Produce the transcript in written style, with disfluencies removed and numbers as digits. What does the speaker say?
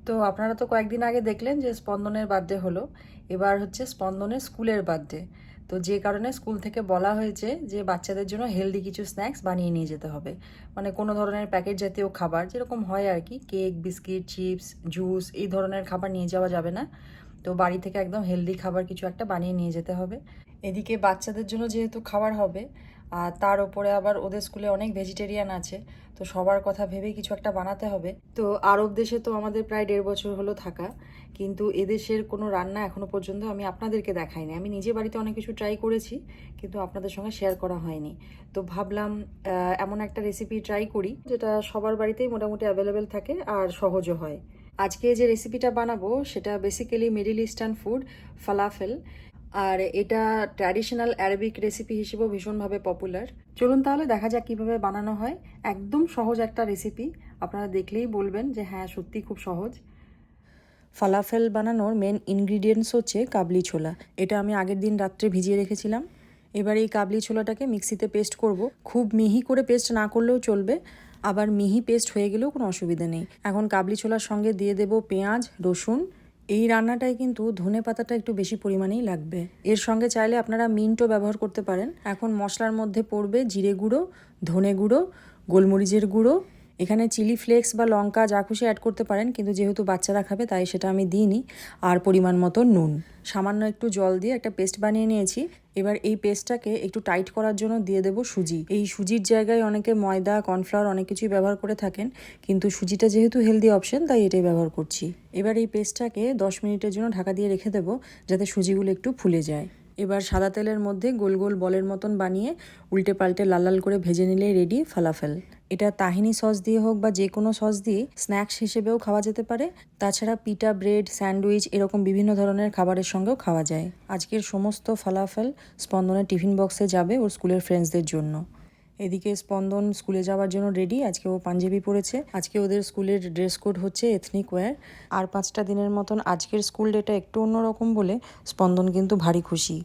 তো আপনারা তো কয়েকদিন আগে দেখলেন যে স্পন্দনের বার্থডে হলো। এবার হচ্ছে স্পন্দনের স্কুলের বার্থডে। তো যে কারণে স্কুল থেকে বলা হয়েছে যে বাচ্চাদের জন্য হেলদি কিছু স্ন্যাক্স বানিয়ে নিয়ে যেতে হবে। মানে কোনো ধরনের প্যাকেট জাতীয় খাবার যেরকম হয় আর কি, কেক, বিস্কিট, চিপস, জুস, এই ধরনের খাবার নিয়ে যাওয়া যাবে না। তো বাড়ি থেকে একদম হেলদি খাবার কিছু একটা বানিয়ে নিয়ে যেতে হবে। এদিকে বাচ্চাদের জন্য যেহেতু খাবার হবে, আর তার উপরে আবার ওদের স্কুলে অনেক ভেজিটেরিয়ান আছে, তো সবার কথা ভেবেই কিছু একটা বানাতে হবে। তো আরব দেশে তো আমাদের প্রায় 1.5 বছর হলো থাকা, কিন্তু এদেশের কোনো রান্না এখনো পর্যন্ত আমি আপনাদেরকে দেখাইনি। আমি নিজে বাড়িতে অনেক কিছু ট্রাই করেছি, কিন্তু আপনাদের সঙ্গে শেয়ার করা হয়নি। তো ভাবলাম এমন একটা রেসিপি ট্রাই করি যেটা সবার বাড়িতেই মোটামুটি অ্যাভেলেবেল থাকে আর সহজও হয়। আজকে যে রেসিপিটা বানাবো সেটা basically middle eastern food, falafel. আর এটা ট্র্যাডিশনাল অ্যারাবিক রেসিপি হিসেবেও ভীষণভাবে পপুলার। চলুন তাহলে দেখা যাক কীভাবে বানানো হয়। একদম সহজ একটা রেসিপি, আপনারা দেখলেই বলবেন যে হ্যাঁ সত্যি খুব সহজ। ফালাফেল বানানোর মেন ইনগ্রিডিয়েন্টস হচ্ছে কাবলি ছোলা। এটা আমি আগের দিন রাত্রে ভিজিয়ে রেখেছিলাম। এবার এই কাবলি ছোলাটাকে মিক্সিতে পেস্ট করব। খুব মিহি করে পেস্ট না করলেও চলবে, আবার মিহি পেস্ট হয়ে গেলেও কোনো অসুবিধা নেই। এখন কাবলি ছোলার সঙ্গে দিয়ে দেব পেঁয়াজ, রসুন। এই রান্নাটায় কিন্তু ধনে পাতাটা একটু বেশি পরিমাণেই লাগবে। এর সঙ্গে চাইলে আপনারা মিন্টও ব্যবহার করতে পারেন। এখন মশলার মধ্যে পড়বে জিরে গুঁড়ো, ধনে গুঁড়ো, গোলমরিচের গুঁড়ো। এখানে চিলি ফ্লেক্স বা লঙ্কা যা খুশি অ্যাড করতে পারেন, কিন্তু যেহেতু বাচ্চারা খাবে তাই সেটা আমি দিইনি। আর পরিমাণ মতো নুন, সামান্য একটু জল দিয়ে একটা পেস্ট বানিয়ে নিয়েছি। এবার এই পেস্টটাকে একটু টাইট করার জন্য দিয়ে দেবো সুজি। এই সুজির জায়গায় অনেকে ময়দা, কর্নফ্লাওয়ার অনেক কিছুই ব্যবহার করে থাকেন, কিন্তু সুজিটা যেহেতু হেলদি অপশন তাই এটাই ব্যবহার করছি। এবার এই পেস্টটাকে 10 মিনিটের জন্য ঢাকা দিয়ে রেখে দেবো, যাতে সুজিগুলো একটু ফুলে যায়। এবার সাদা তেলের মধ্যে গোল গোল বলের মতন বানিয়ে উল্টে পাল্টে লাল লাল করে ভেজে নিলেই রেডি ফালাফেল। এটা তাহিনি সস দিয়ে হোক বা যে কোনো সস দিয়ে স্ন্যাক্স হিসেবেও খাওয়া যেতে পারে। তাছাড়া পিটা, ব্রেড, স্যান্ডউইচ এরকম বিভিন্ন ধরনের খাবারের সঙ্গেও খাওয়া যায়। আজকের সমস্ত ফালাফেল স্পন্দনের টিফিন বক্সে যাবে ওর স্কুলের ফ্রেন্ডসদের জন্য। এদিকে স্পন্দন স্কুলে যাওয়ার জন্য রেডি। আজকে ও পাঞ্জাবি পরেছে। আজকে ওদের স্কুলের ড্রেস কোড হচ্ছে এথনিক ওয়্যার। আর 5টা দিনের মতন আজকের স্কুল ডেটা একটু অন্যরকম বলে স্পন্দন কিন্তু ভারী খুশি।